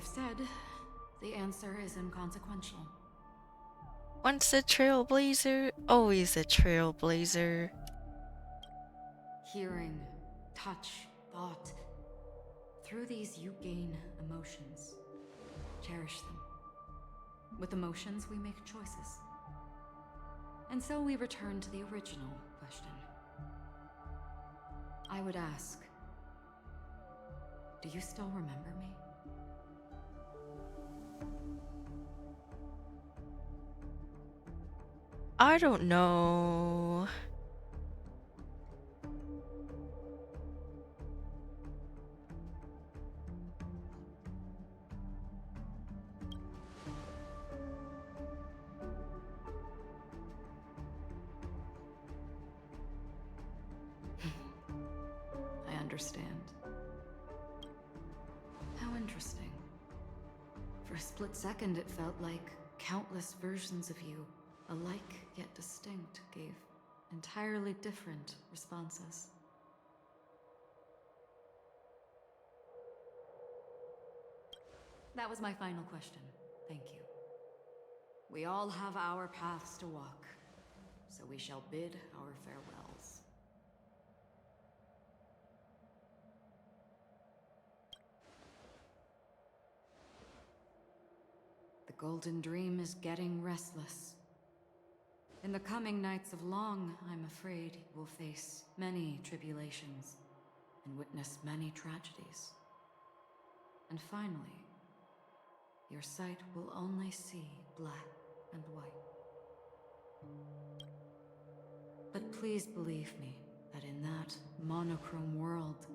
I've said, the answer is inconsequential. Once a trailblazer, always a trailblazer. Hearing, touch, thought. Through these you gain emotions. Cherish them. With emotions we make choices. And so we return to the original question. I would ask, do you still remember me? I don't know. I understand. How interesting. For a split second, it felt like countless versions of you, alike yet distinct, gave entirely different responses. That was my final question. Thank you. We all have our paths to walk, so we shall bid our farewells. The Golden Dream is getting restless. In the coming nights of Long, I'm afraid you will face many tribulations and witness many tragedies. And finally, your sight will only see black and white. But please believe me that in that monochrome world,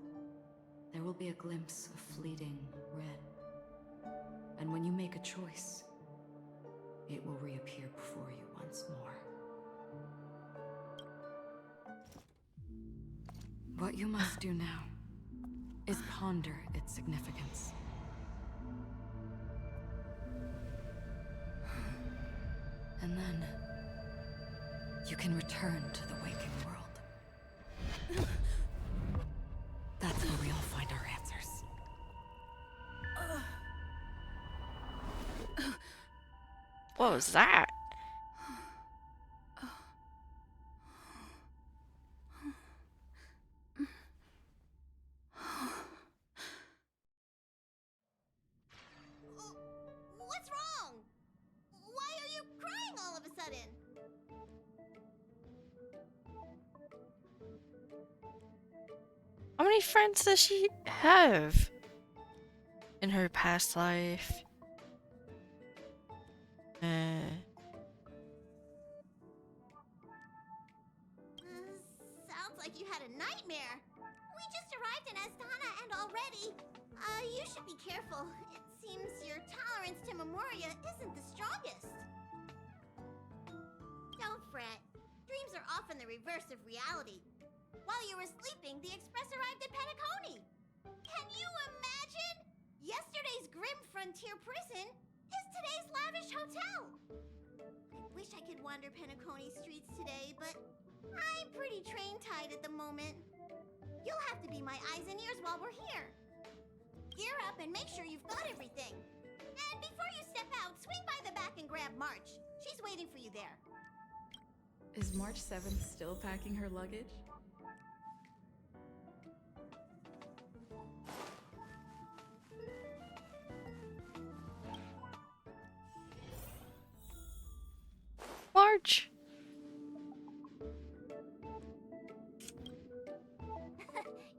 there will be a glimpse of fleeting red. And when you make a choice, it will reappear before you once more. What you must do now is ponder its significance. And then you can return to the waking world. That's where we all find our answers. What was that? What's wrong? Why are you crying all of a sudden? How many friends does she have in her past life? Sounds like you had a nightmare. We just arrived in Astana and already... you should be careful. It seems your tolerance to Memoria isn't the strongest. Don't fret. Dreams are often the reverse of reality. While you were sleeping, the express arrived at Penaony. Can you imagine? Yesterday's grim frontier prison is today's lavish hotel. I wish I could wander Penaony streets today, but I'm pretty train-tied at the moment. You'll have to be my eyes and ears while we're here. Gear up and make sure you've got everything. And before you step out, swing by the back and grab March. She's waiting for you there. Is March 7th still packing her luggage? March.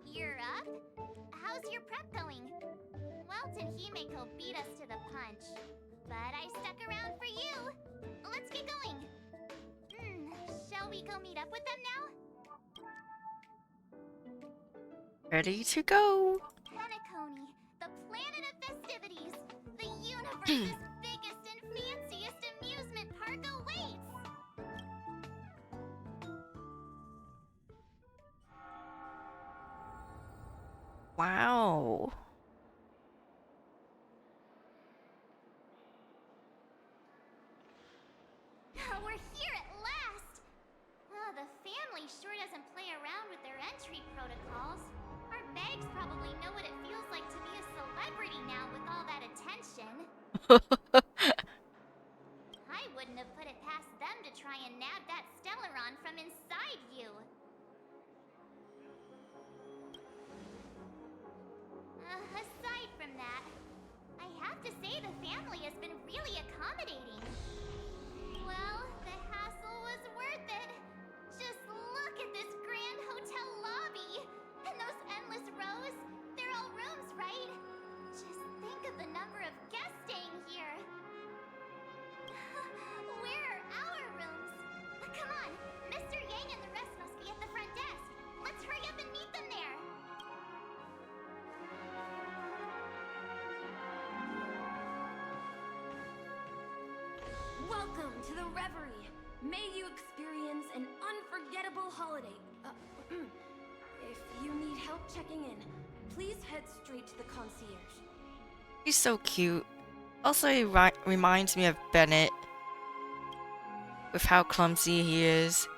You're up? How's your prep going? Welton Himeko beat us to the punch, but I stuck around for you. Let's get going. Shall we go meet up with them now? Ready to go. Penaony, the planet of festivities. The universe's biggest and fanciest amusement park awaits. Wow. We're here at last! Oh, the family sure doesn't play around with their entry protocols. Our bags probably know what it feels like to be a celebrity now with all that attention. I wouldn't have put it past them to try and nab that Stellaron from inside you. Aside from that, I have to say the family has been really accommodating. Well, the hassle was worth it. Just look at this grand hotel lobby. And those endless rows. They're all rooms, right? Just think of the number of guests staying here. Where are our rooms? Come on, Mr. Yang and the rest must be at the front desk. Let's hurry up and meet them there. Welcome to the Reverie. May you experience an unforgettable holiday. If you need help checking in, please head straight to the concierge. He's so cute. Also, he reminds me of Bennett with how clumsy he is.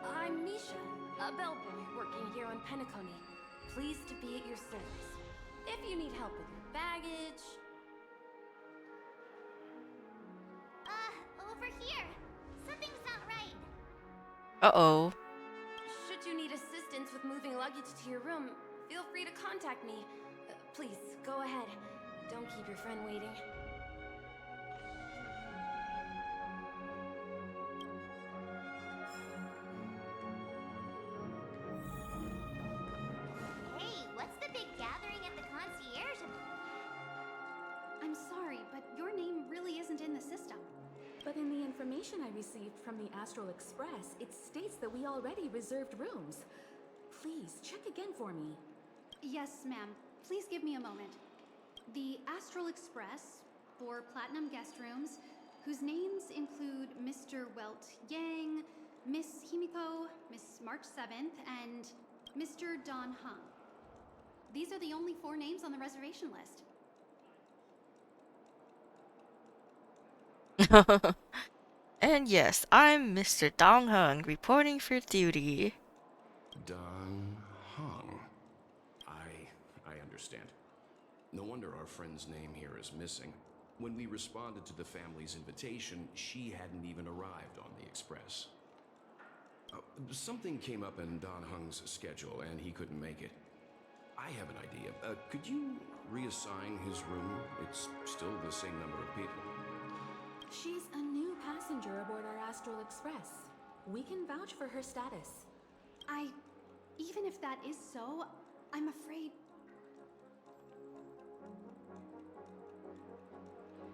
I'm Misha, a bellboy working here on Penaony. Pleased to be at your service. If you need help with your baggage... Over here. Something's not right. Uh-oh. Should you need assistance with moving luggage to your room, feel free to contact me. Please, go ahead. Don't keep your friend waiting. Hey, what's the big gathering at the concierge? I'm sorry, but your name really isn't in the system. But in the information I received from the Astral Express, it states that we already reserved rooms. Please, check again for me. Yes, ma'am. Please give me a moment. The Astral Express for Platinum Guest Rooms, whose names include Mr. Welt Yang, Miss Himiko, Miss March 7th, and Mr. Don Hung. These are the only 4 names on the reservation list. And yes, I'm Mr. Dong Hung, reporting for duty. Dong Hung. I understand. No wonder our friend's name here is missing. When we responded to the family's invitation, she hadn't even arrived on the express. Something came up in Don Hung's schedule, and he couldn't make it. I have an idea. Could you reassign his room? It's still the same number of people. She's a new passenger aboard our Astral Express. We can vouch for her status. Even if that is so, I'm afraid...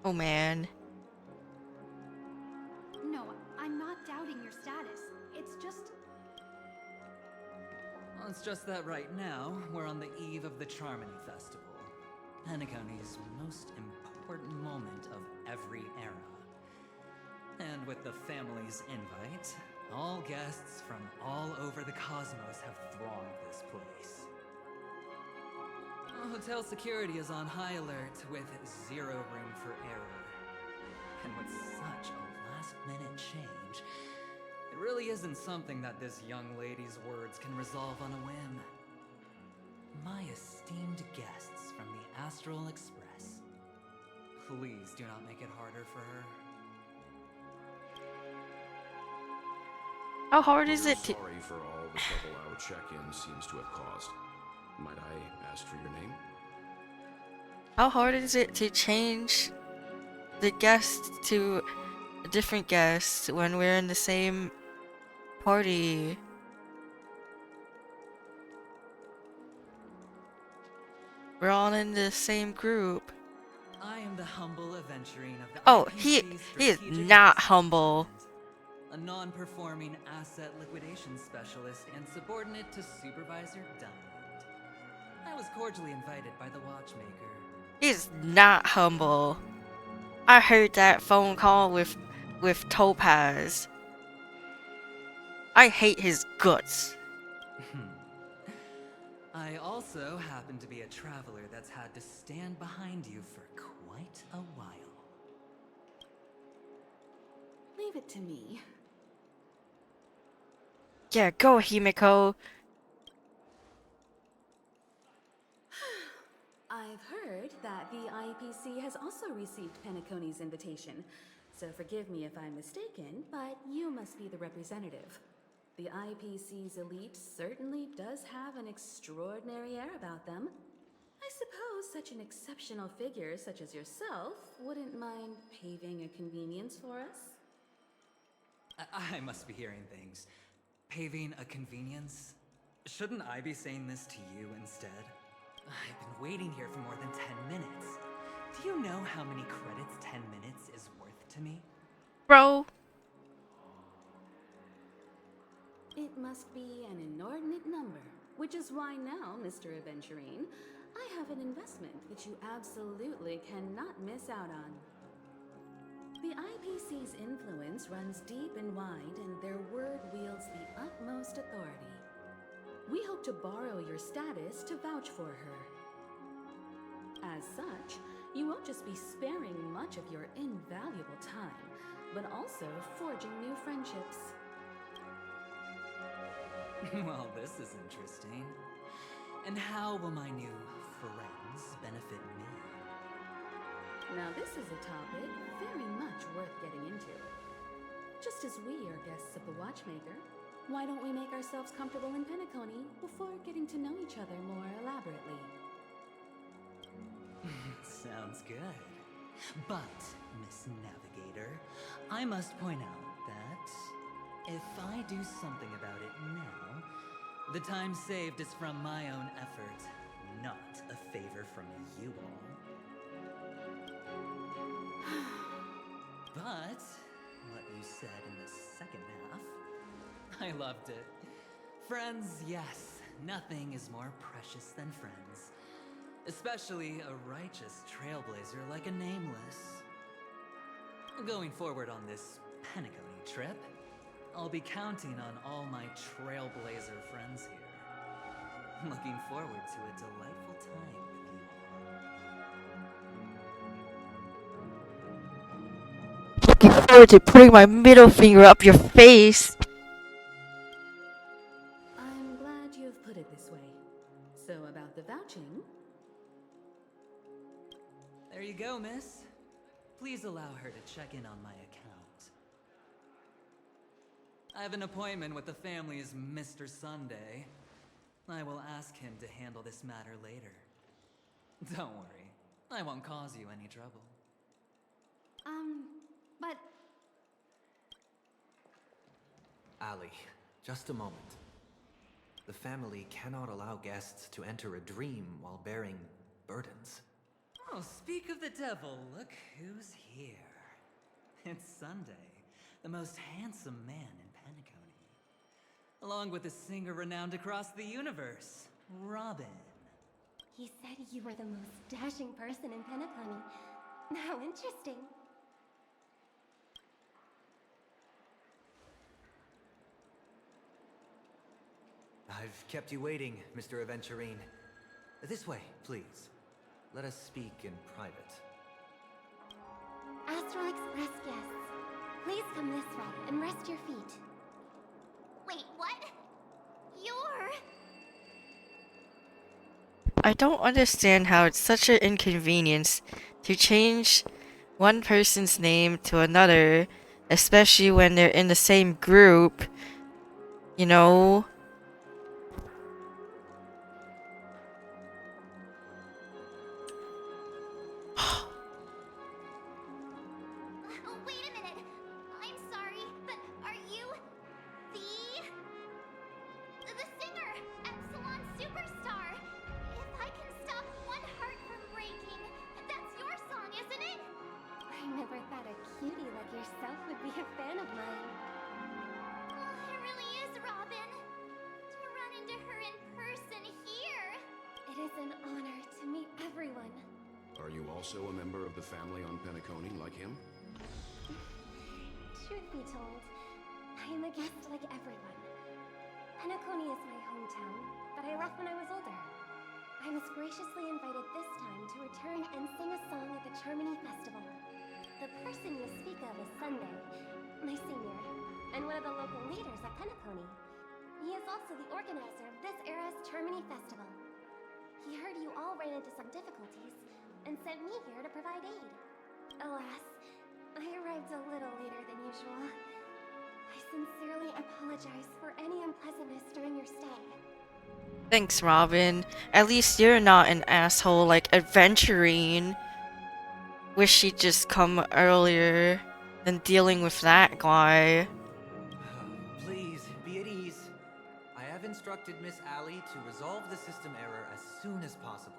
Oh man. No, I'm not doubting your status. It's just... Well, it's just that right now, we're on the eve of the Charmony Festival. Penaony's most important moment of every era. And with the family's invite, all guests from all over the cosmos have thronged this place. Hotel security is on high alert with 0 room for error. And with such a last-minute change, it really isn't something that this young lady's words can resolve on a whim. My esteemed guests from the Astral Express, please do not make it harder for her. How hard is We're it to... sorry for all the trouble our check-in seems to have caused. Might I ask for your name? How hard is it to change the guest to a different guest when we're in the same party? We're all in the same group. I am the humble aventurine of the Oh, IPC's he is Strategic not Investment humble. Department, a non-performing asset liquidation specialist and subordinate to Supervisor Diamond. I was cordially invited by the watchmaker. He's not humble. I heard that phone call with Topaz. I hate his guts. I also happen to be a traveler that's had to stand behind you for quite a while. Leave it to me. Yeah, go Himiko. heard that the IPC has also received Penaony's invitation, so forgive me if I'm mistaken, but you must be the representative. The IPC's elite certainly does have an extraordinary air about them. I suppose such an exceptional figure such as yourself wouldn't mind paving a convenience for us? I must be hearing things. Paving a convenience? Shouldn't I be saying this to you instead? I've been waiting here for more than 10 minutes. Do you know how many credits 10 minutes is worth to me? Bro. It must be an inordinate number, which is why now, Mr. Aventurine, I have an investment that you absolutely cannot miss out on. The IPC's influence runs deep and wide, and their word wields the utmost authority. We hope to borrow your status to vouch for her. As such, you won't just be sparing much of your invaluable time, but also forging new friendships. Well, this is interesting. And how will my new friends benefit me? Now this is a topic very much worth getting into. Just as we are guests of the Watchmaker, why don't we make ourselves comfortable in Penaony before getting to know each other more elaborately? Sounds good. But, Miss Navigator, I must point out that if I do something about it now, the time saved is from my own effort, not a favor from you all. But, what you said in the second half, I loved it. Friends, yes, nothing is more precious than friends. Especially a righteous trailblazer like a Nameless. Going forward on this Penaony trip, I'll be counting on all my trailblazer friends here. Looking forward to a delightful time with you all. Looking forward to putting my middle finger up your face. I'm glad you've put it this way. So about the vouching... There you go, miss. Please allow her to check in on my account. I have an appointment with the family's Mr. Sunday. I will ask him to handle this matter later. Don't worry, I won't cause you any trouble. But Ali, just a moment. The family cannot allow guests to enter a dream while bearing burdens. Oh, speak of the devil, look who's here. It's Sunday, the most handsome man in Penaony. Along with a singer renowned across the universe, Robin. He said you were the most dashing person in Penaony. How interesting. I've kept you waiting, Mr. Aventurine. This way, please. Let us speak in private. Astral Express guests, please come this way and rest your feet. Wait, what? You're... I don't understand how it's such an inconvenience to change one person's name to another, especially when they're in the same group. You know? Wait a minute. I'm sorry, but are you the singer, Epsilon Superstar? If I can stop one heart from breaking, that's your song, isn't it? I never thought a cutie like yourself would be a fan of mine. Oh, it really is, Robin. To run into her in person here. It is an honor to meet everyone. Are you also a member of the family on Penaony like him? Truth be told, I am a guest like everyone. Penaony is my hometown, but I left when I was older. I was graciously invited this time to return and sing a song at the Charmony Festival. The person you speak of is Sunday, my senior, and one of the local leaders at Penaony. He is also the organizer of this era's Charmony Festival. He heard you all ran into some difficulties, sent me here to provide aid. Alas, I arrived a little later than usual. I sincerely apologize for any unpleasantness during your stay. Thanks, Robin. At least you're not an asshole like Adventurine. Wish she'd just come earlier than dealing with that guy. Please, be at ease. I have instructed Miss Alley to resolve the system error as soon as possible.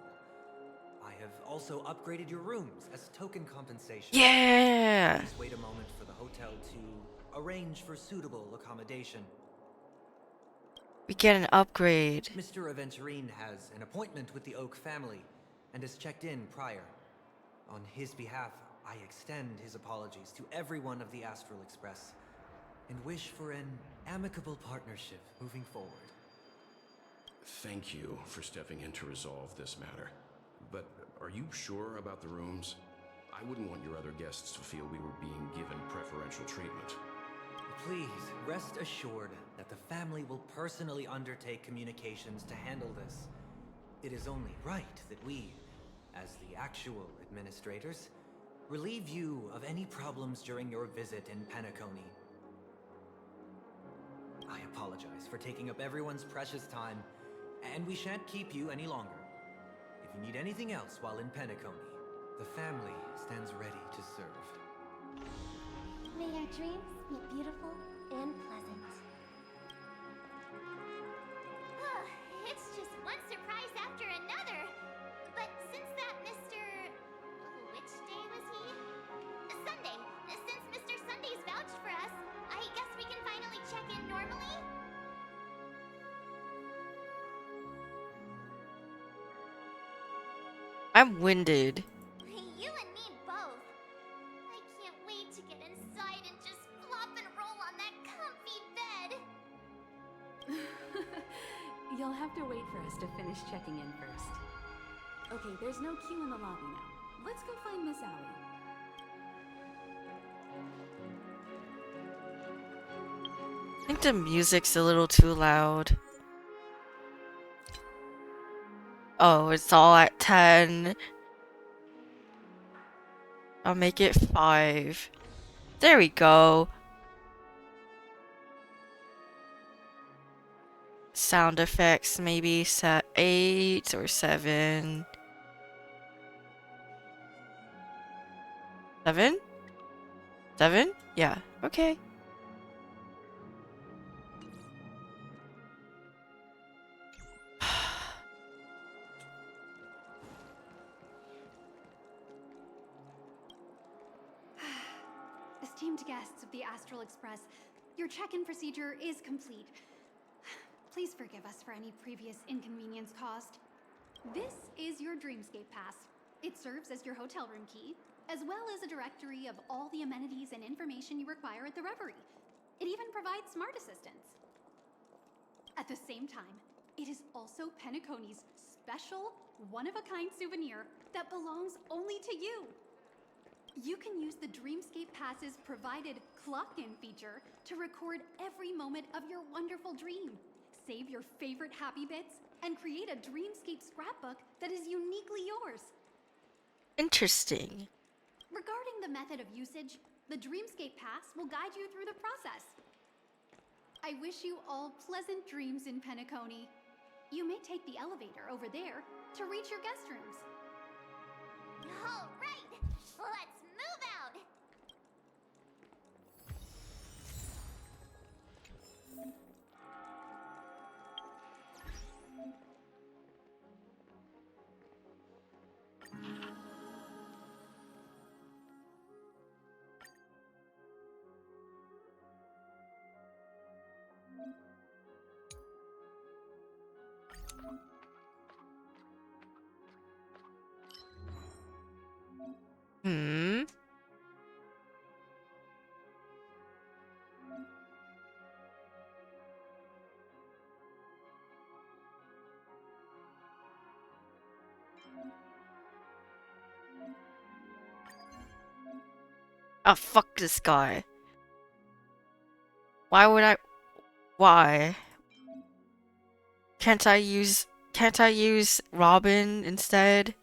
I have also upgraded your rooms as token compensation. Yeah! Please wait a moment for the hotel to arrange for suitable accommodation. We get an upgrade. Mr. Aventurine has an appointment with the Oak family and has checked in prior. On his behalf, I extend his apologies to everyone of the Astral Express and wish for an amicable partnership moving forward. Thank you for stepping in to resolve this matter. But are you sure about the rooms? I wouldn't want your other guests to feel we were being given preferential treatment. Please, rest assured that the family will personally undertake communications to handle this. It is only right that we, as the actual administrators, relieve you of any problems during your visit in Penaony. I apologize for taking up everyone's precious time, and we shan't keep you any longer. If you need anything else while in Penaony, the family stands ready to serve. May your dreams be beautiful and pleasant. It's just one surprise after another. But since that Mr. Which day was he? Sunday. Since Mr. Sunday's vouched for us, I guess we can finally check in normally? I'm winded. You and me both. I can't wait to get inside and just flop and roll on that comfy bed. You'll have to wait for us to finish checking in first. Okay, there's no queue in the lobby now. Let's go find Miss Alley. I think the music's a little too loud. Oh, it's all at 10. I'll make it 5. There we go. Sound effects, maybe set 8 or 7. 7? 7? Yeah, okay. Esteemed guests of the Astral Express, your check-in procedure is complete. Please forgive us for any previous inconvenience caused. This is your Dreamscape Pass. It serves as your hotel room key, as well as a directory of all the amenities and information you require at the Reverie. It even provides smart assistants. At the same time, it is also Penaony's special, one-of-a-kind souvenir that belongs only to you. You can use the Dreamscape Pass's provided clock-in feature to record every moment of your wonderful dream. Save your favorite happy bits and create a Dreamscape scrapbook that is uniquely yours. Interesting. Regarding the method of usage, the Dreamscape Pass will guide you through the process. I wish you all pleasant dreams in Penaony. You may take the elevator over there to reach your guest rooms. All right, let's move out. Hmm. Oh, fuck this guy. Why would I? Why? Can't I use Robin instead?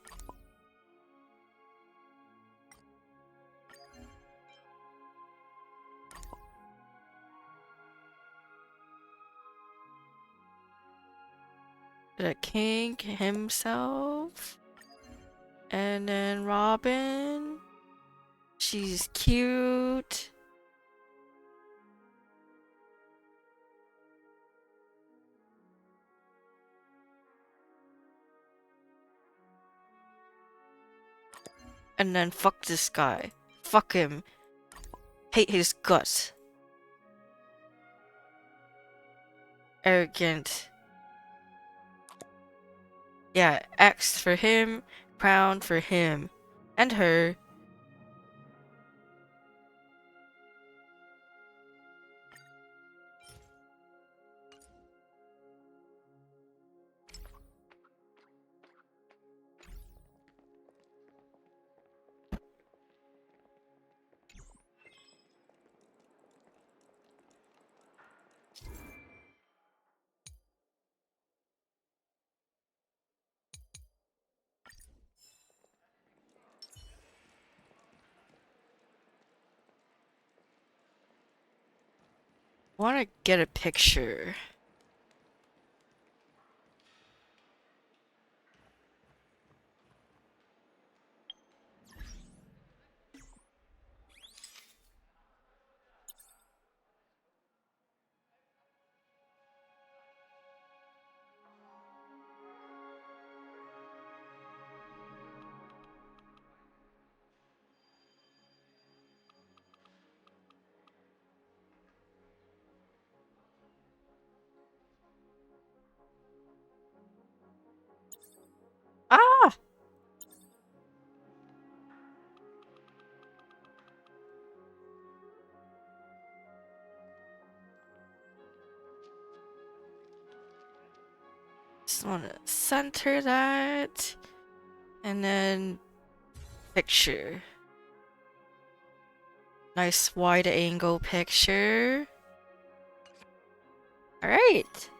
The king himself. And then Robin. She's cute. And then fuck this guy. Fuck him. Hate his guts. Arrogant. Yeah, X for him, crown for him. And her. Wanna get a picture. Ah! Just wanna center that. And then picture. Nice wide angle picture. Alright.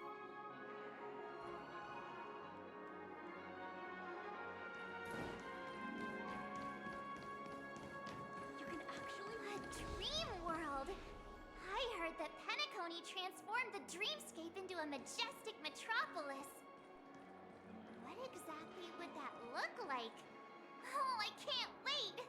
You can actually a dream world. I heard that Penaony transformed the dreamscape into a majestic metropolis. What exactly would that look like? Oh, I can't wait!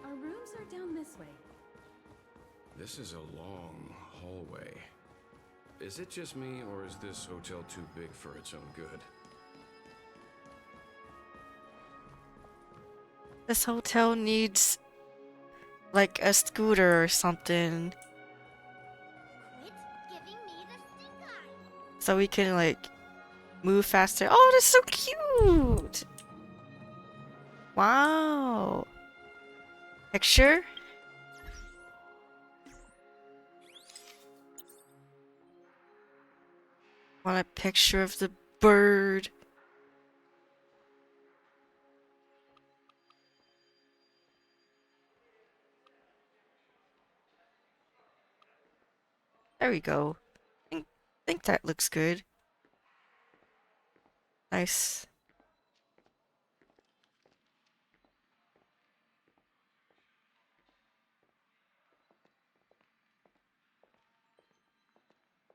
Our rooms are down this way. This is a long hallway. Is it just me, or is this hotel too big for its own good? This hotel needs like a scooter or something. Quit giving me the stink eye. So we can like move faster. Oh, that's so cute! Wow. Picture? Want a picture of the bird? There we go. Think that looks good. Nice.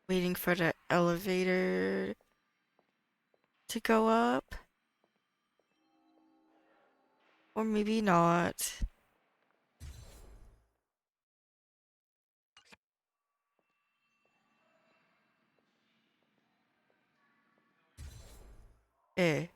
Waiting for the elevator to go up. Or maybe not. Eh.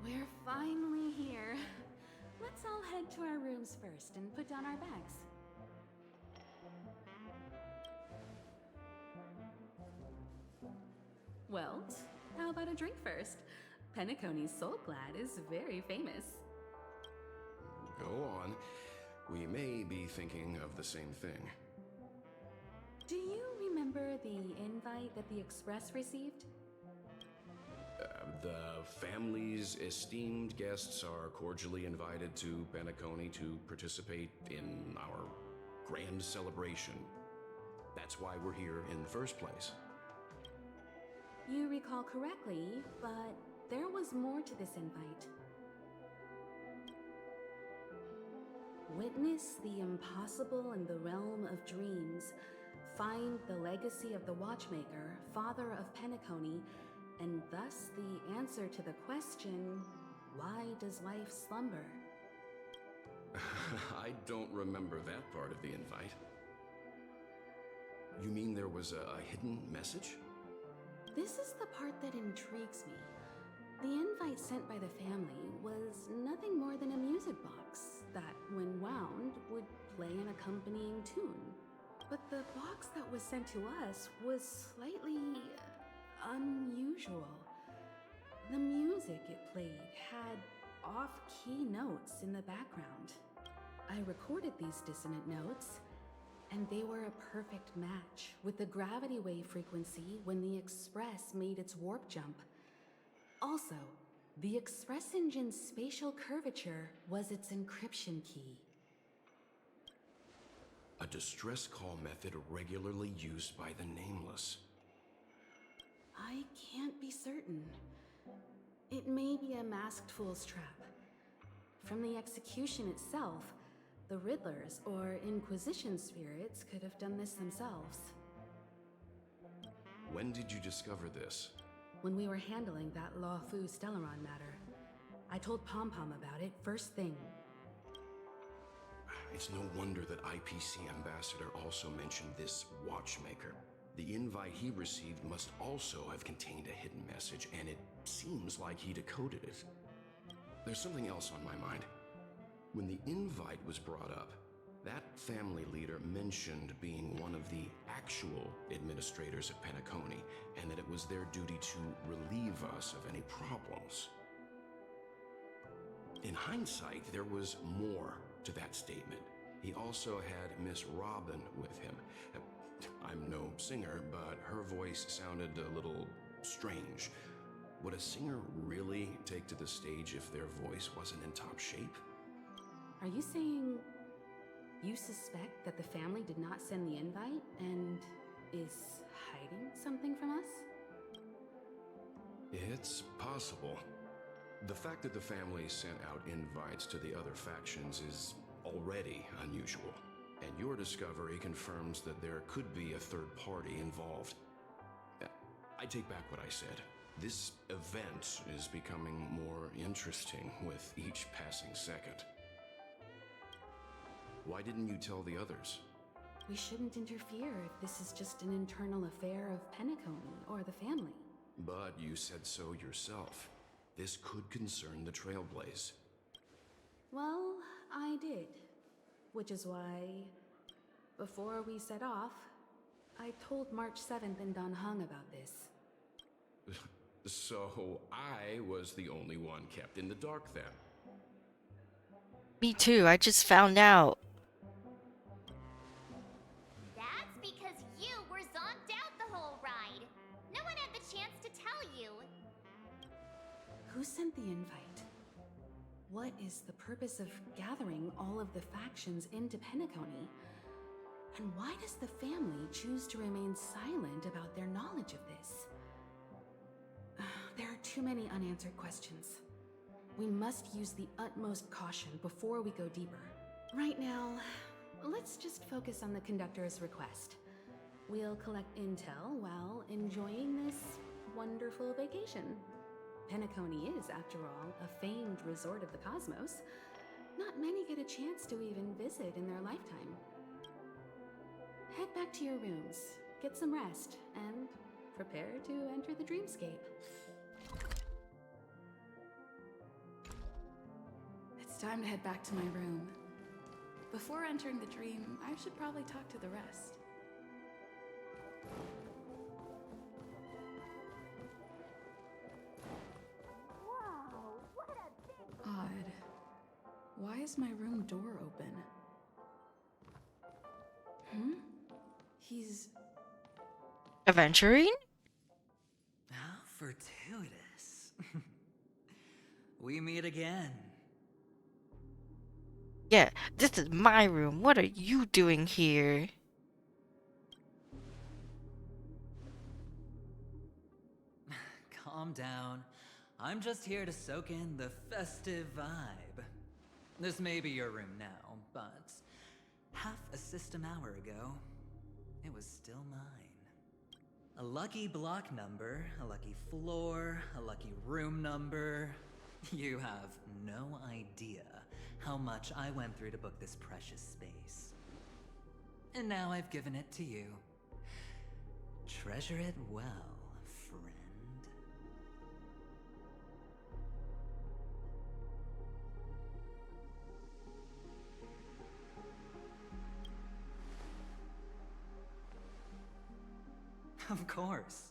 We're finally here. Let's all head to our rooms first and put down our bags. Welt, How about a drink first? Penaony's Soul Glad is very famous. Go on. We may be thinking of the same thing. Do you remember the invite that the Express received? The family's esteemed guests are cordially invited to Penaony to participate in our grand celebration. That's why we're here in the first place. You recall correctly, but there was more to this invite. Witness the impossible in the realm of dreams. Find the legacy of the Watchmaker, father of Penaony, and thus the answer to the question, why does life slumber? I don't remember that part of the invite. You mean there was a hidden message? This is the part that intrigues me. The invite sent by the family was nothing more than a music box that, when wound, would play an accompanying tune. But the box that was sent to us was slightly unusual. The music it played had off-key notes in the background. I recorded these dissonant notes, and they were a perfect match with the gravity wave frequency when the Express made its warp jump. Also, the Express engine's spatial curvature was its encryption key. A distress call method regularly used by the Nameless. I can't be certain. It may be a masked fool's trap. From the execution itself, the Riddlers or Inquisition spirits could have done this themselves. When did you discover this? When we were handling that Law Fu Stellaron matter. I told Pom Pom about it first thing. It's no wonder that IPC Ambassador also mentioned this Watchmaker. The invite he received must also have contained a hidden message, and it seems like he decoded it. There's something else on my mind. When the invite was brought up, that family leader mentioned being one of the actual administrators at Penaony, and that it was their duty to relieve us of any problems. In hindsight, there was more to that statement. He also had Miss Robin with him. I'm no singer, but her voice sounded a little strange. Would a singer really take to the stage if their voice wasn't in top shape? Are you saying you suspect that the family did not send the invite and is hiding something from us? It's possible. The fact that the family sent out invites to the other factions is already unusual, and your discovery confirms that there could be a third party involved. I take back what I said. This event is becoming more interesting with each passing second. Why didn't you tell the others? We shouldn't interfere if this is just an internal affair of Penaony or the family. But you said so yourself. This could concern the Trailblaze. Well, I did. Which is why, before we set off, I told March 7th and Don Hung about this. So I was the only one kept in the dark then. Me too, I just found out. That's because you were zonked out the whole ride. No one had the chance to tell you. Who sent the invite? What is the purpose of gathering all of the factions into Penaony? And why does the family choose to remain silent about their knowledge of this? There are too many unanswered questions. We must use the utmost caution before we go deeper. Right now, let's just focus on the conductor's request. We'll collect intel while enjoying this wonderful vacation. Penaony is, after all, a famed resort of the cosmos. Not many get a chance to even visit in their lifetime. Head back to your rooms, get some rest, and prepare to enter the dreamscape. It's time to head back to my room. Before entering the dream, I should probably talk to the rest. is my room door open? He's... Aventurine? How fortuitous. We meet again. Yeah, this is my room. What are you doing here? Calm down. I'm just here to soak in the festive vibe. This may be your room now, but half a system hour ago, it was still mine. A lucky block number, a lucky floor, a lucky room number. You have no idea how much I went through to book this precious space. And now I've given it to you. Treasure it well, friend. Of course.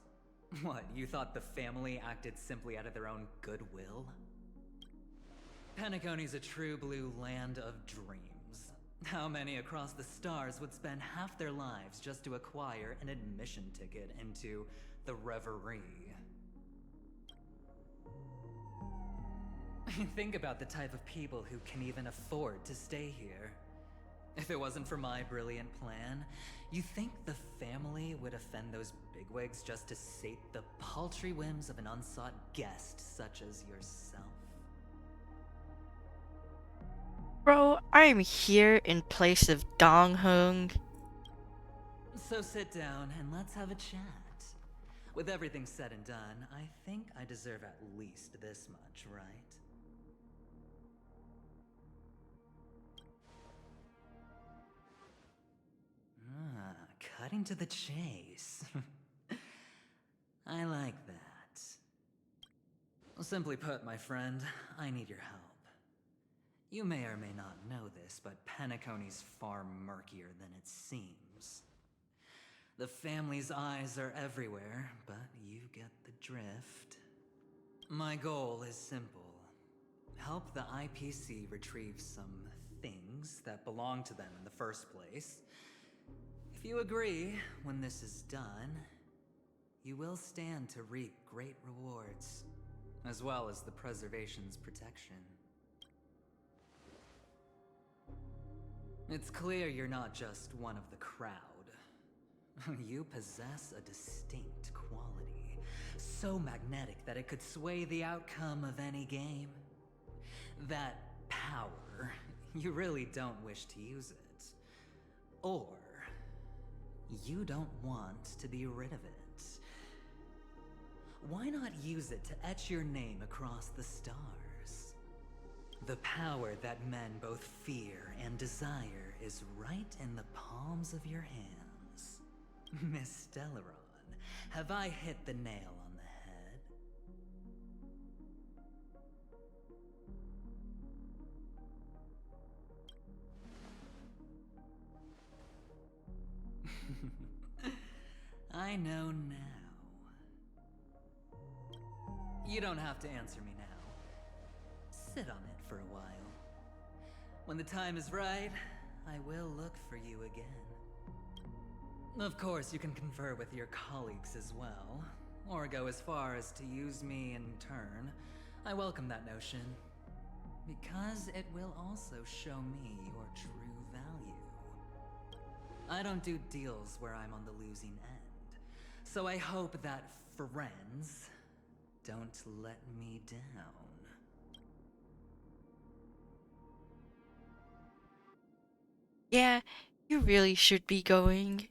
What, you thought the family acted simply out of their own goodwill? Penaony's a true blue land of dreams. How many across the stars would spend half their lives just to acquire an admission ticket into the Reverie? Think about the type of people who can even afford to stay here. If it wasn't for my brilliant plan, you think the family would offend those bigwigs just to sate the paltry whims of an unsought guest such as yourself? Bro, I'm here in place of Dong Hung. So sit down and let's have a chat. With everything said and done, I think I deserve at least this much, right? Cutting to the chase. I like that. Simply put, my friend, I need your help. You may or may not know this, but Penaony's far murkier than it seems. The family's eyes are everywhere, but you get the drift. My goal is simple. Help the IPC retrieve some things that belong to them in the first place. If you agree, when this is done, you will stand to reap great rewards, as well as the preservation's protection. It's clear you're not just one of the crowd. You possess a distinct quality, so magnetic that it could sway the outcome of any game. That power, you really don't wish to use it. Or you don't want to be rid of it. Why not use it to etch your name across the stars? The power that men both fear and desire is right in the palms of your hands. Miss Stellaron, have I hit the nail on the head? I know now. You don't have to answer me now. Sit on it for a while. When the time is right, I will look for you again. Of course, you can confer with your colleagues as well, or go as far as to use me in turn. I welcome that notion, because it will also show me your true value. I don't do deals where I'm on the losing end, so I hope that friends don't let me down. Yeah, you really should be going.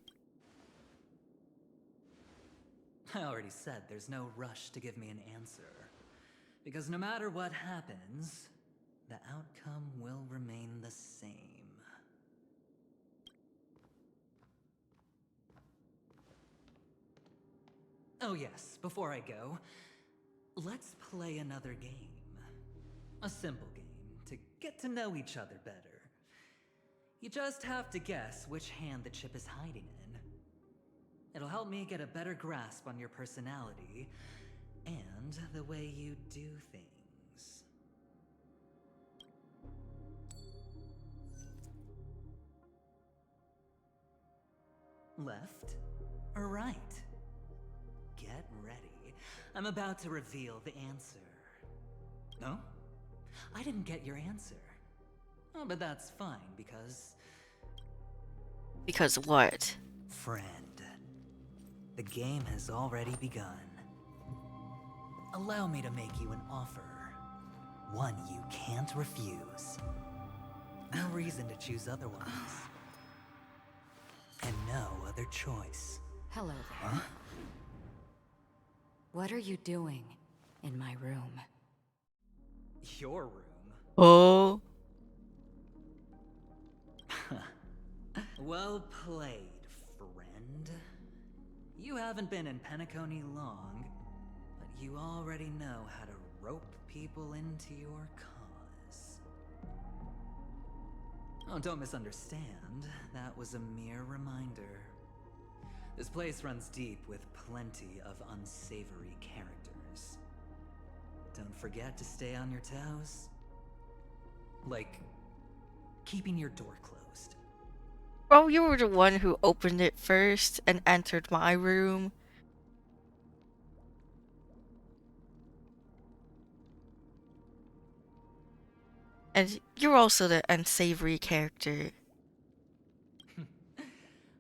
I already said there's no rush to give me an answer. Because no matter what happens, the outcome will remain the same. Oh yes, before I go, let's play another game. A simple game to get to know each other better. You just have to guess which hand the chip is hiding in. It'll help me get a better grasp on your personality and the way you do things. left, or right? Get ready. I'm about to reveal the answer. No? I didn't get your answer. Oh, but that's fine, because... Because what? Friend, the game has already begun. Allow me to make you an offer. One you can't refuse. No reason to choose otherwise. And no other choice. Hello there. Huh? What are you doing in my room? Your room? Oh. Well played, friend. You haven't been in Penaony long, but you already know how to rope people into your cause. Oh, don't misunderstand. That was a mere reminder. This place runs deep with plenty of unsavory characters. Don't forget to stay on your toes. Like, keeping your door closed. Bro, you were the one who opened it first and entered my room. And you're also the unsavory character.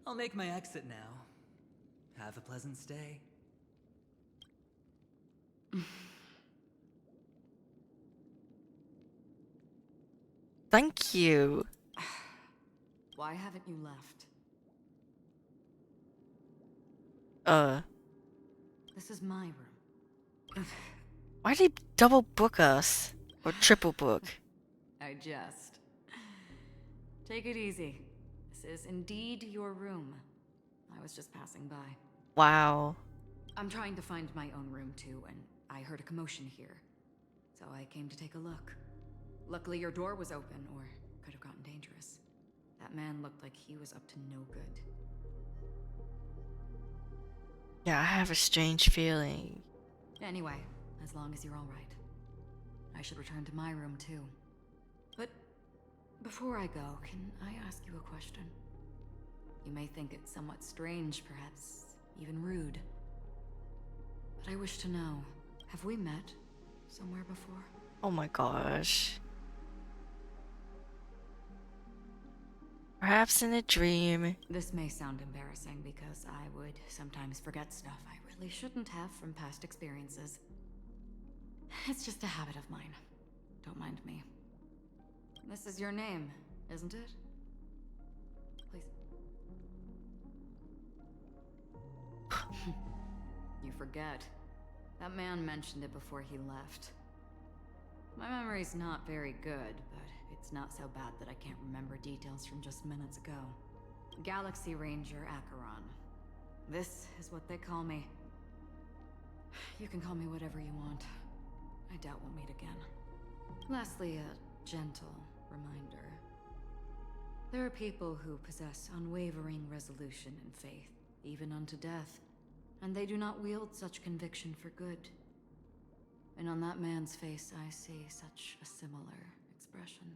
I'll make my exit now. Have a pleasant stay. Thank you. Why haven't you left? This is my room. Why did they double book us? Or triple book? I jest. Take it easy. This is indeed your room. I was just passing by. Wow. I'm trying to find my own room too, and I heard a commotion here. So I came to take a look. Luckily your door was open, or could have gotten dangerous. That man looked like he was up to no good. Yeah, I have a strange feeling. Anyway, as long as you're all right. I should return to my room too. But before I go, can I ask you a question? You may think it somewhat strange, perhaps even rude. But I wish to know, have we met somewhere before? Oh my gosh. Perhaps in a dream. This may sound embarrassing because I would sometimes forget stuff I really shouldn't have from past experiences. It's just a habit of mine. Don't mind me. This is your name, isn't it? Please. You forget. That man mentioned it before he left. My memory's not very good, but it's not so bad that I can't remember details from just minutes ago. Galaxy Ranger Acheron. This is what they call me. You can call me whatever you want. I doubt we'll meet again. Lastly, a gentle reminder. There are people who possess unwavering resolution and faith, even unto death, and they do not wield such conviction for good. And on that man's face I see such a similar expression.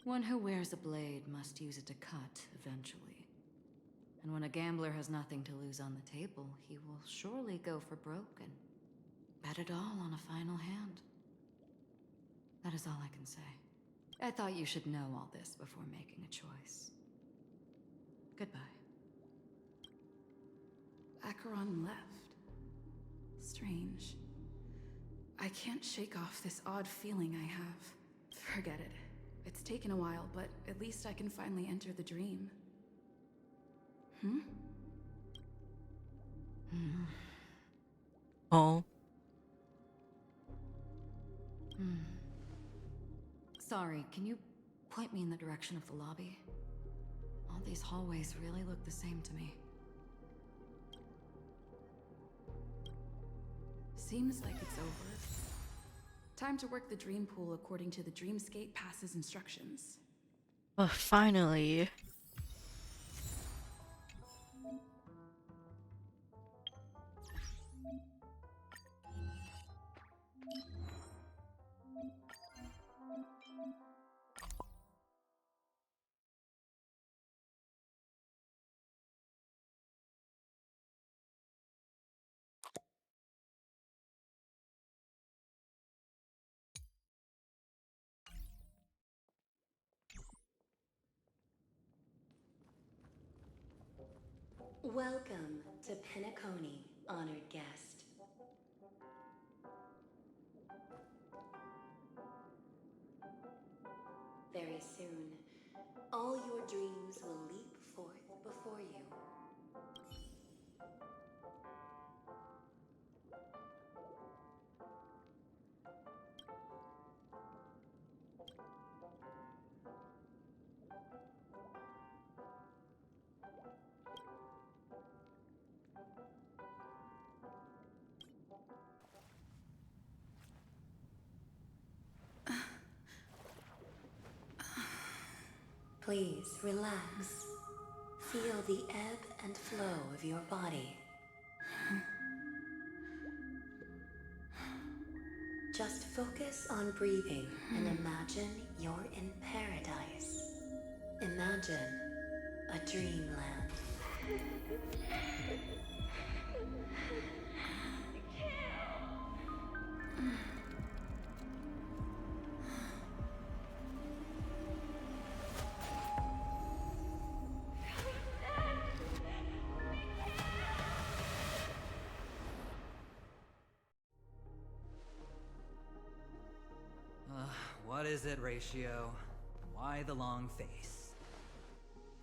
One who wears a blade must use it to cut eventually. And when a gambler has nothing to lose on the table, he will surely go for broke and bet it all on a final hand. That is all I can say. I thought you should know all this before making a choice. Goodbye. Acheron left. Strange. I can't shake off this odd feeling I have. Forget it. It's taken a while, but at least I can finally enter the dream. Oh. Sorry, can you point me in the direction of the lobby? All these hallways really look the same to me. Seems like it's over. Time to work the dream pool according to the Dreamscape Pass's instructions. Oh, finally. Welcome to Penaony, honored guest. Very soon, all your dreams will leap forth before you. Please relax. Feel the ebb and flow of your body. Just focus on breathing and imagine you're in paradise. Imagine a dreamland. What is it, Ratio? Why the long face?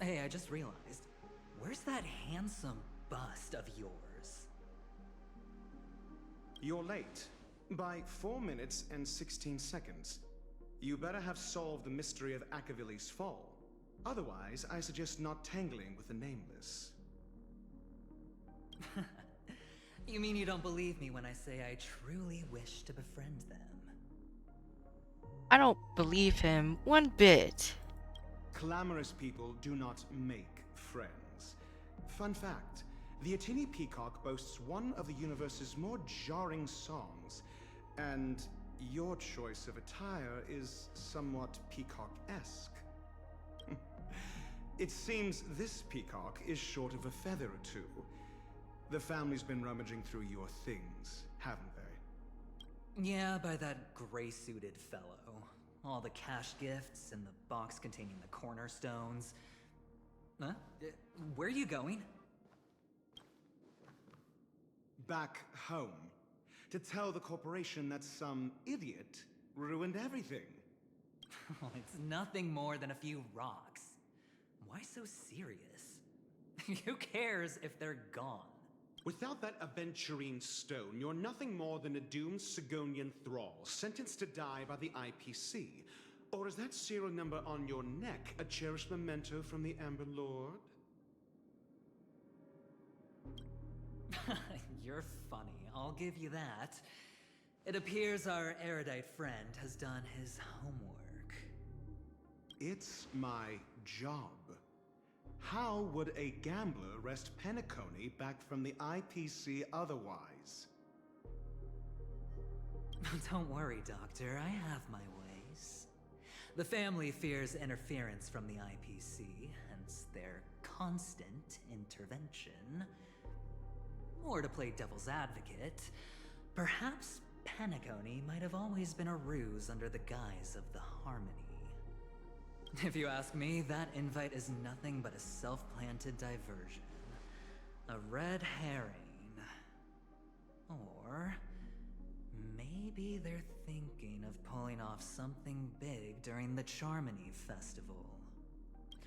Hey, I just realized, where's that handsome bust of yours? You're late. By 4 minutes and 16 seconds. You better have solved the mystery of Akavili's fall. Otherwise, I suggest not tangling with the Nameless. You mean you don't believe me when I say I truly wish to befriend them? I don't believe him one bit. Clamorous people do not make friends. Fun fact, the Atini Peacock boasts one of the universe's more jarring songs, and your choice of attire is somewhat peacock-esque. It seems this peacock is short of a feather or two. The family's been rummaging through your things, haven't they? Yeah, by that gray-suited fellow. All the cash gifts and the box containing the cornerstones. Huh? Where are you going? Back home. To tell the corporation that some idiot ruined everything. It's nothing more than a few rocks. Why so serious? Who cares if they're gone? Without that aventurine stone, you're nothing more than a doomed Sigonian thrall, sentenced to die by the IPC. Or is that serial number on your neck a cherished memento from the Amber Lord? You're funny, I'll give you that. It appears our erudite friend has done his homework. It's my job. How would a gambler wrest Penaony back from the IPC otherwise? Don't worry, Doctor, I have my ways. The family fears interference from the IPC, hence their constant intervention. Or to play devil's advocate, perhaps Penaony might have always been a ruse under the guise of the Harmony. If you ask me, that invite is nothing but a self-planted diversion. A red herring. Or maybe they're thinking of pulling off something big during the Charmony Festival.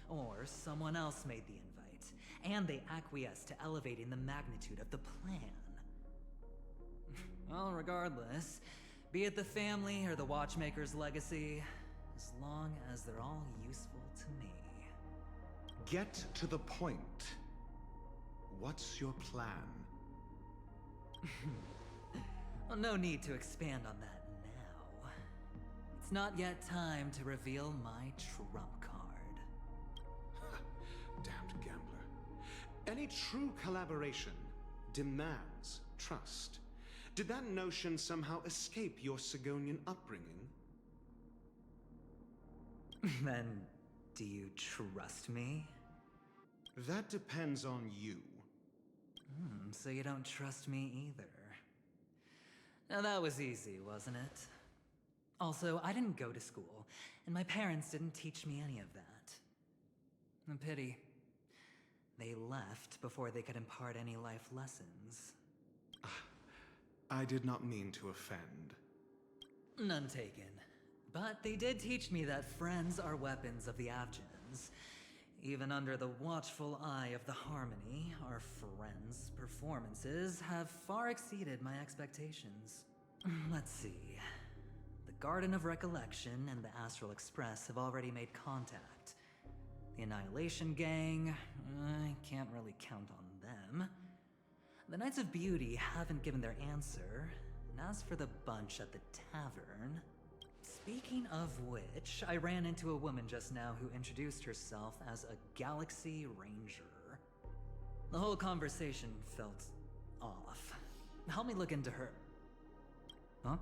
Or someone else made the invite, and they acquiesced to elevating the magnitude of the plan. Well, regardless, be it the family or the Watchmaker's legacy, as long as they're all useful to me. Get to the point. What's your plan? Well, no need to expand on that now. It's not yet time to reveal my trump card. Damned gambler. Any true collaboration demands trust. Did that notion somehow escape your Sigonian upbringing? Then, do you trust me? That depends on you. So you don't trust me either. Now that was easy, wasn't it? Also, I didn't go to school, and my parents didn't teach me any of that. A pity. They left before they could impart any life lessons. I did not mean to offend. None taken. But they did teach me that friends are weapons of the Avgens. Even under the watchful eye of the Harmony, our friends' performances have far exceeded my expectations. Let's see. The Garden of Recollection and the Astral Express have already made contact. The Annihilation Gang, I can't really count on them. The Knights of Beauty haven't given their answer. And as for the bunch at the tavern... Speaking of which, I ran into a woman just now who introduced herself as a Galaxy Ranger. The whole conversation felt off. Help me look into her... Huh?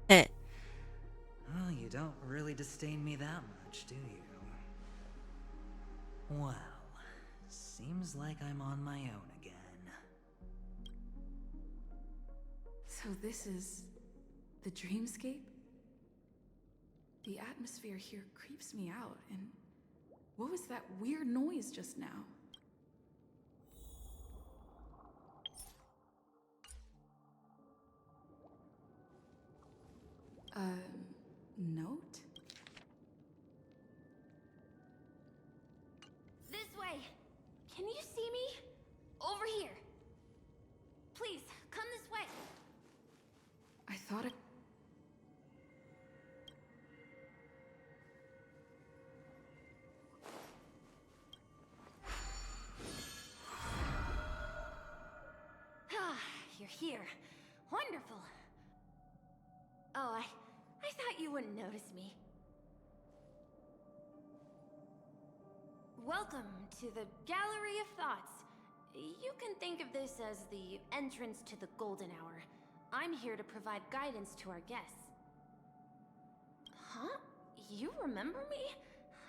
Well, you don't really disdain me that much, do you? Well, seems like I'm on my own again. So this is the dreamscape? The atmosphere here creeps me out, and what was that weird noise just now? Note? This way! Can you see me? Over here! Please, come this way! I thought it... Ah, you're here. Wonderful. Oh, I thought you wouldn't notice me. Welcome to the Gallery of Thoughts. You can think of this as the entrance to the Golden Hour. I'm here to provide guidance to our guests. Huh? You remember me?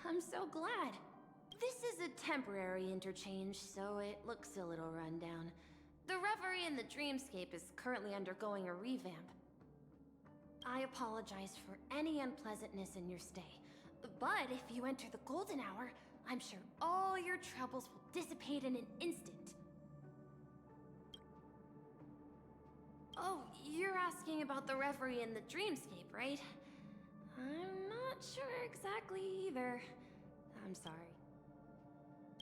I'm so glad. This is a temporary interchange, so it looks a little rundown. The Reverie in the Dreamscape is currently undergoing a revamp. I apologize for any unpleasantness in your stay, but if you enter the Golden Hour, I'm sure all your troubles will dissipate in an instant. Oh, you're asking about the Reverie in the Dreamscape, right? I'm not sure exactly either. I'm sorry.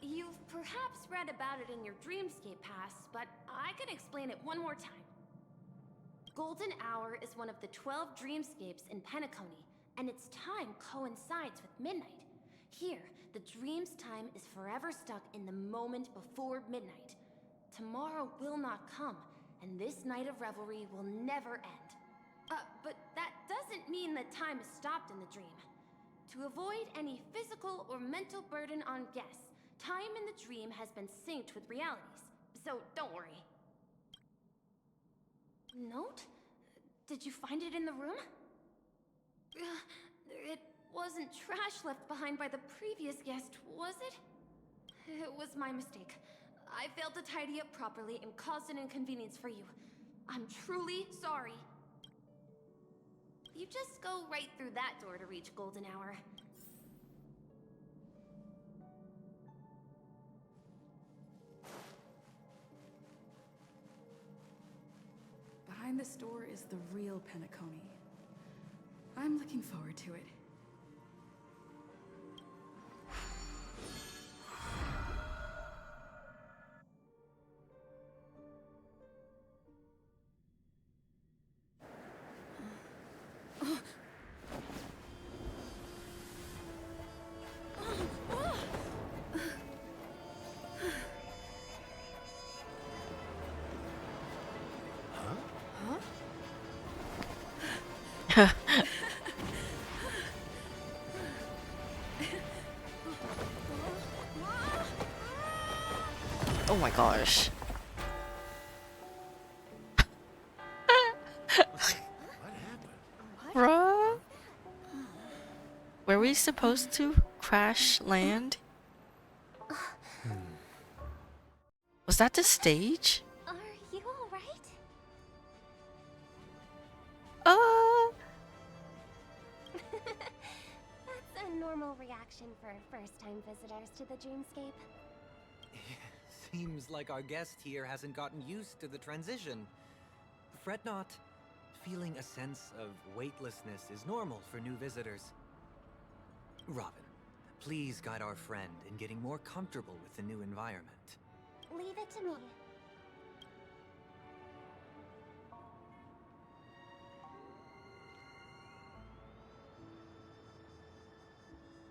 You've perhaps read about it in your Dreamscape Pass, but I can explain it one more time. Golden Hour is one of the 12 dreamscapes in Penaony, and its time coincides with midnight. Here, the dream's time is forever stuck in the moment before midnight. Tomorrow will not come, and this night of revelry will never end. But that doesn't mean that time is stopped in the dream. To avoid any physical or mental burden on guests, time in the dream has been synced with realities, so don't worry. Note? Did you find it in the room? It wasn't trash left behind by the previous guest, was it? It was my mistake. I failed to tidy up properly and caused an inconvenience for you. I'm truly sorry. You just go right through that door to reach Golden Hour. Behind this door is the real Penaony. I'm looking forward to it. Oh my gosh. What happened? Bruh? Were we supposed to crash land? Was that the stage? Are you alright? That's a normal reaction for first-time visitors to the dreamscape. Seems like our guest here hasn't gotten used to the transition. Fret not. Feeling a sense of weightlessness is normal for new visitors. Robin, please guide our friend in getting more comfortable with the new environment. Leave it to me.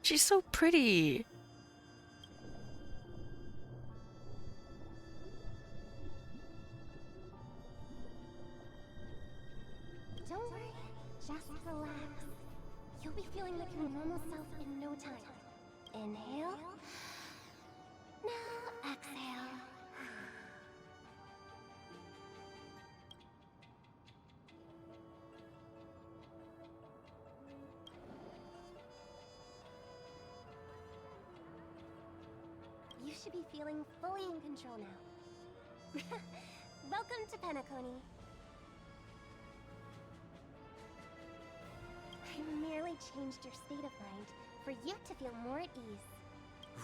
She's so pretty. Don't worry, just relax. You'll be feeling like your normal self in no time. Inhale. Now exhale. You should be feeling fully in control now. Welcome to Penaony. I merely changed your state of mind for you to feel more at ease.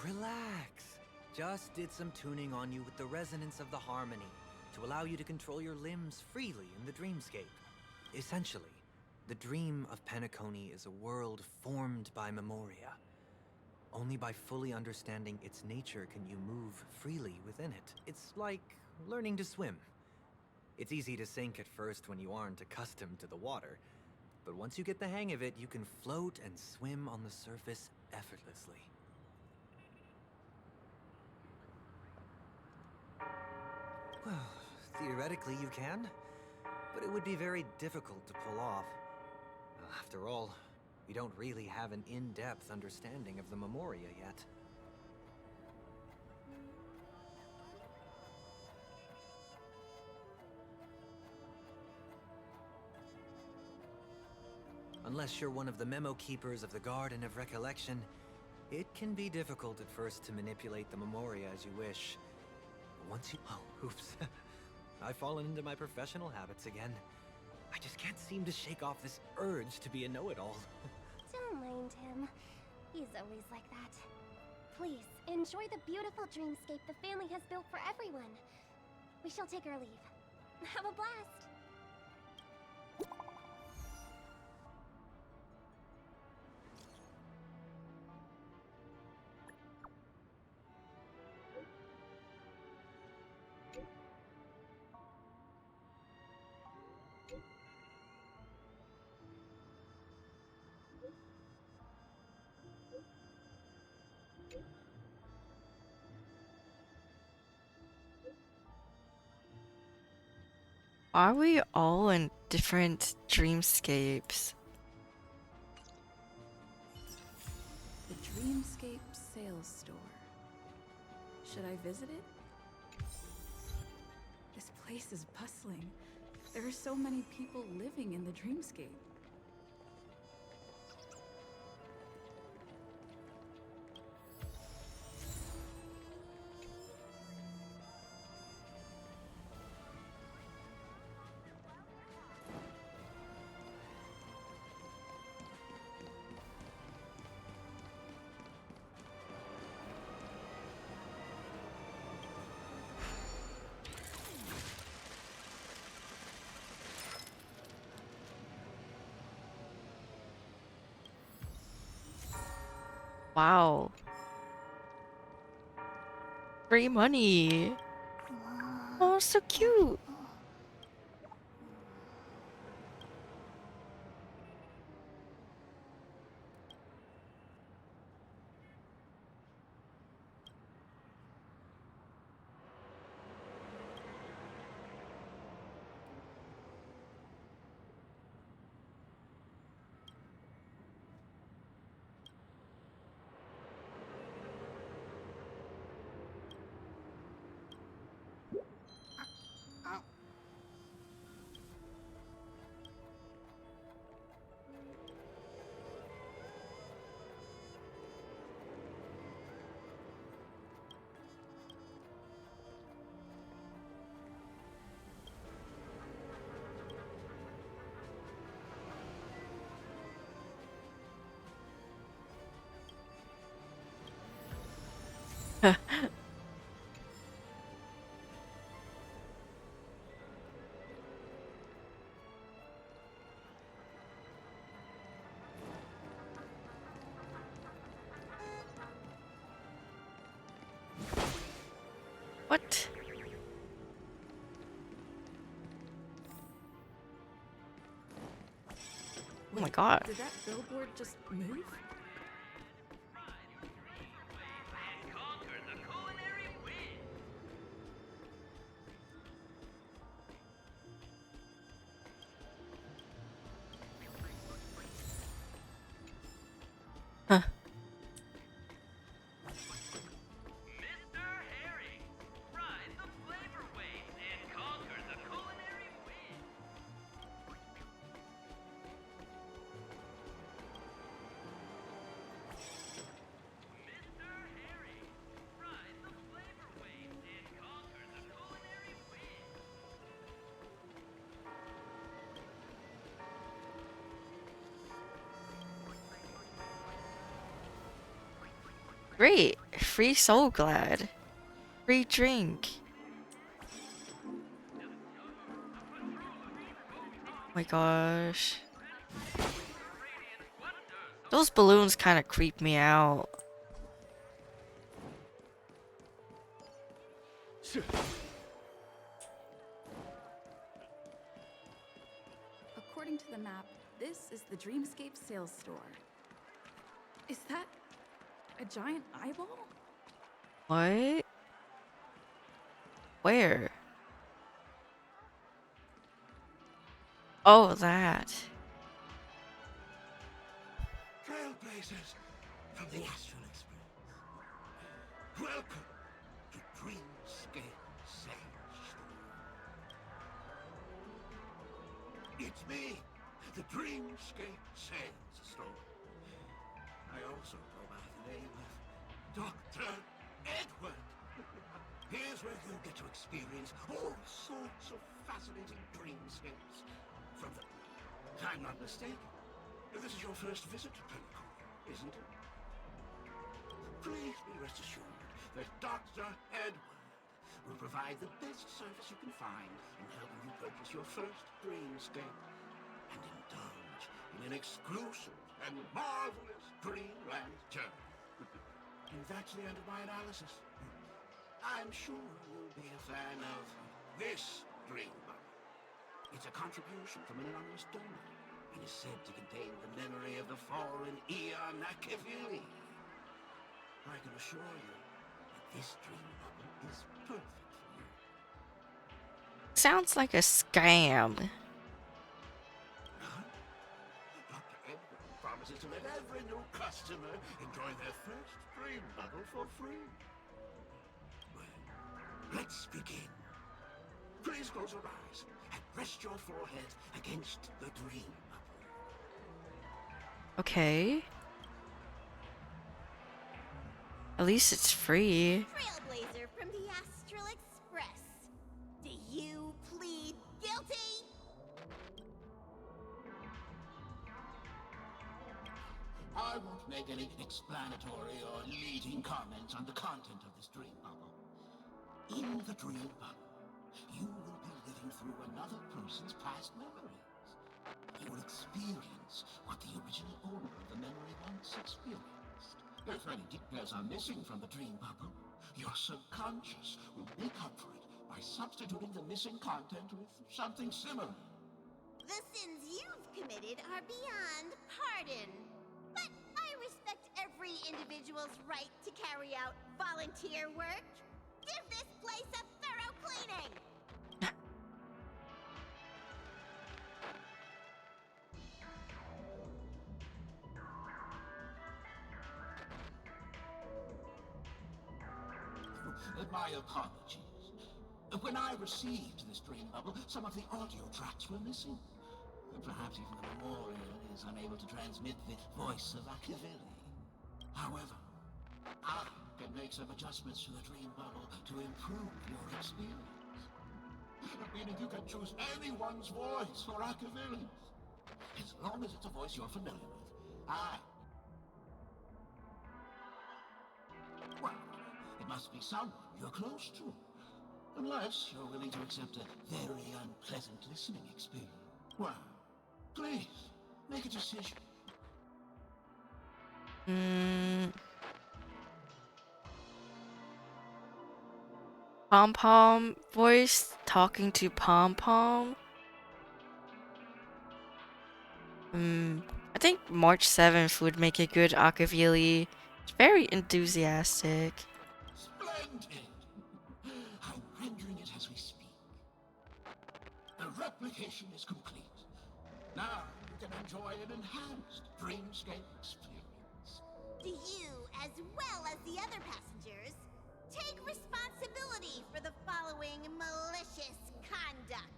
Relax. Just did some tuning on you with the resonance of the harmony to allow you to control your limbs freely in the dreamscape. Essentially, the dream of Penaony is a world formed by Memoria. Only by fully understanding its nature can you move freely within it. It's like learning to swim. It's easy to sink at first when you aren't accustomed to the water, but once you get the hang of it, you can float and swim on the surface effortlessly. Well, theoretically you can, but it would be very difficult to pull off. After all, we don't really have an in-depth understanding of the Memoria yet. Unless you're one of the memo keepers of the Garden of Recollection, it can be difficult at first to manipulate the Memoria as you wish. But once you... Oh, oops. I've fallen into my professional habits again. I just can't seem to shake off this urge to be a know-it-all. Don't mind him. He's always like that. Please, enjoy the beautiful dreamscape the family has built for everyone. We shall take our leave. Have a blast! Are we all in different dreamscapes? The Dreamscape Sales Store. Should I visit it? This place is bustling. There are so many people living in the Dreamscape. Wow. Free money. Oh, so cute. Oh my god. Did that billboard just move? Huh. Great. Free Soul Glad. Free drink. Oh my gosh. Those balloons kind of creep me out. According to the map, this is the Dreamscape sales store. Is that a giant eyeball? What? Where? Oh, that. Trailblazers from the Astral Express. Welcome to Dreamscape Sales Store. It's me, the Dreamscape Sales Store. I also go by the name of Dr. Edward. Here's where you get to experience all sorts of fascinating dreamscapes. From the... If I'm not mistaken, this is your first visit to Penaony, isn't it? Please be rest assured that Dr. Edward will provide the best service you can find in helping you purchase your first dreamscape and indulge in an exclusive and marvelous dreamland journey. And that's the end of my analysis. I'm sure you'll be a fan of this dream bubble. It's a contribution from an anonymous donor and is said to contain the memory of the fallen Eon Machiavelli. I can assure you that this dream bubble is perfect for you. Sounds like a scam. Dr. Edward promises to let every new customer enjoy their first dream bubble for free. Well, let's begin. Please close your eyes and rest your forehead against the dream bubble. Okay. At least it's free. Trailblazer from the Astral Express. Do you plead guilty? I won't make any explanatory or leading comments on the content of this dream bubble. In the dream bubble, you will be living through another person's past memories. You will experience what the original owner of the memory once experienced. If any details are missing from the dream bubble, your subconscious will make up for it by substituting the missing content with something similar. The sins you've committed are beyond pardon. But I respect every individual's right to carry out volunteer work. Give this place a thorough cleaning! My apologies. When I received this dream bubble, some of the audio tracks were missing. Perhaps even the memorial is unable to transmit the voice of Machiavelli. However, I can make some adjustments to the dream bubble to improve your experience. Meaning you can choose anyone's voice for Machiavelli. As long as it's a voice you're familiar with. Well, it must be someone you're close to. Unless you're willing to accept a very unpleasant listening experience. Well, please, make a decision. Pom Pom voice talking to Pom Pom. I think March 7th would make a good Akavili. It's very enthusiastic. Splendid! I'm rendering it as we speak. The replication is complete. Now you can enjoy an enhanced dreamscape experience. Do you, as well as the other passengers, take responsibility for the following malicious conduct?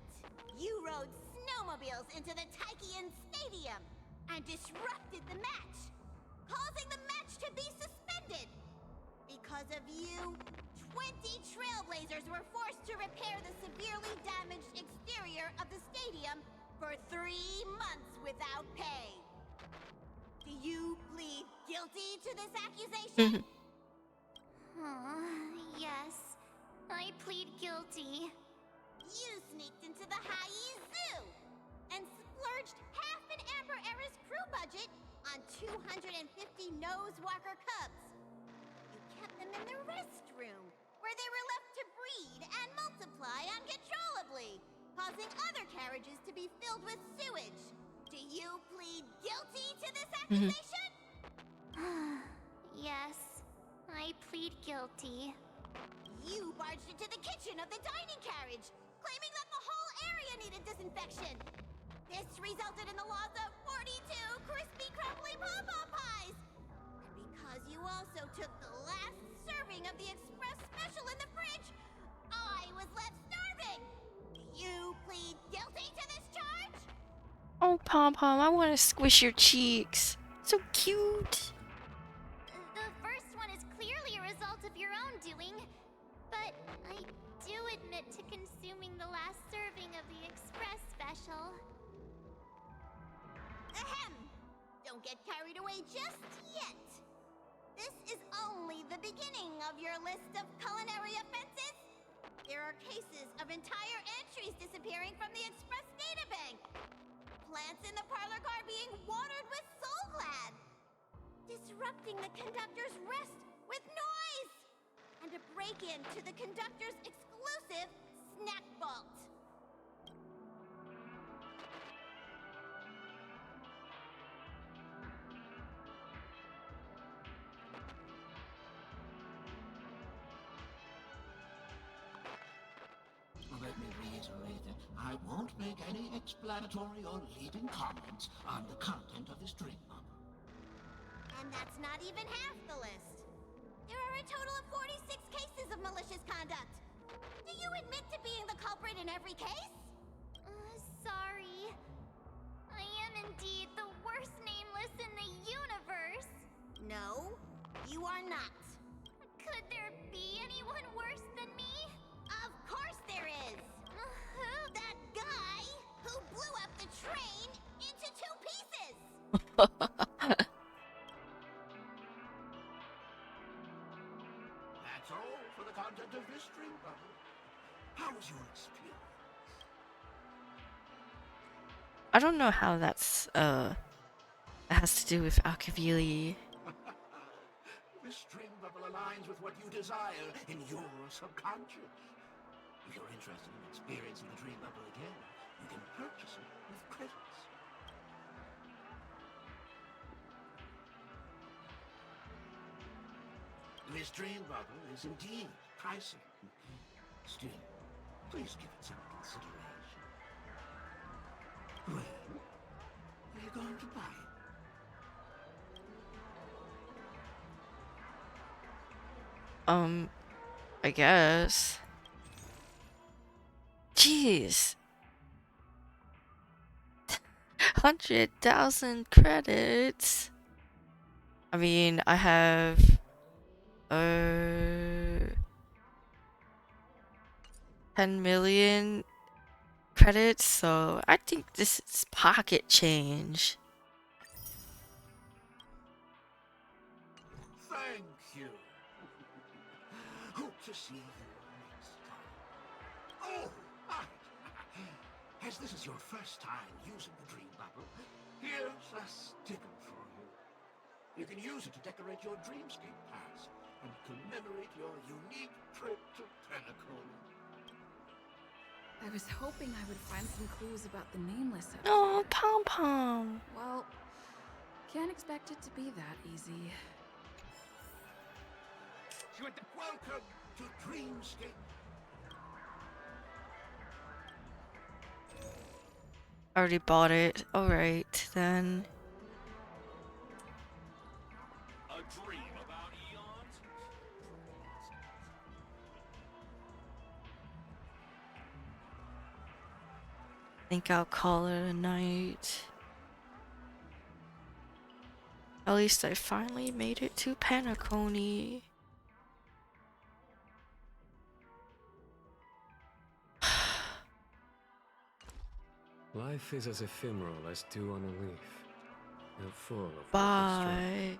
You rode snowmobiles into the Taikian Stadium and disrupted the match, causing the match to be suspended. Because of you, 20 trailblazers were forced to repair the severely damaged exterior of the stadium for 3 months without pay. Do you plead guilty to this accusation? Yes. I plead guilty. You sneaked into the Haie Zoo and splurged half an Amber Era's crew budget on 250 Nosewalker cubs. You kept them in the restroom, where they were left to breed and multiply uncontrollably, causing other carriages to be filled with sewage. Do you plead guilty to this accusation? Yes. I plead guilty. You barged into the kitchen of the dining carriage, claiming that the whole area needed disinfection. This resulted in the loss of 42 crispy, crumbly pom-pom pies. And because you also took the last serving of the express special in the fridge, I was left starving. Do you plead guilty to this charge? Oh, Pom Pom, I want to squish your cheeks. So cute. The first one is clearly a result of your own doing, but I do admit to consuming the last serving of the express special. Ahem! Don't get carried away just yet. This is only the beginning of your list of culinary offenses. There are cases of entire entries disappearing from the express databank. Plants in the parlor car being watered with Soul Glad. Disrupting the conductor's rest with noise. And a break-in to the conductor's exclusive snack vault. Let me reiterate that I won't make any explanatory or leading comments on the content of this dream bubble. And that's not even half the list. There are a total of 46 cases of malicious conduct. Do you admit to being the culprit in every case? Sorry. I am indeed the worst nameless in the universe. No, you are not. Could there be anyone worse than me? Of course there is. That guy who blew up the train into 2 pieces. That's all for the content of this dream bubble. How was your experience? I don't know how that's has to do with Akavili. This dream bubble aligns with what you desire in your subconscious. If you're interested in experiencing the dream bubble again, you can purchase it with credits. This dream bubble is indeed pricey. Still, please give it some consideration. Well, are you going to buy it? I guess. Jeez. 100,000 credits. I mean, I have 10 million credits, so I think this is pocket change. Thank you. Hope to see you next time. Oh, right. As this is your first time using the dream bubble, here's a sticker for you. You can use it to decorate your dreamscape pass and commemorate your unique trip to Penaony. I was hoping I would find some clues about the Nameless out Oh, here. Pom Pom. Well, can't expect it to be that easy. Welcome to Dreamscape. Already bought it. Alright, then. A dream about eons? Think I'll call it a night. At least I finally made it to Penaony. Life is as ephemeral as dew on a leaf, and full of Bye.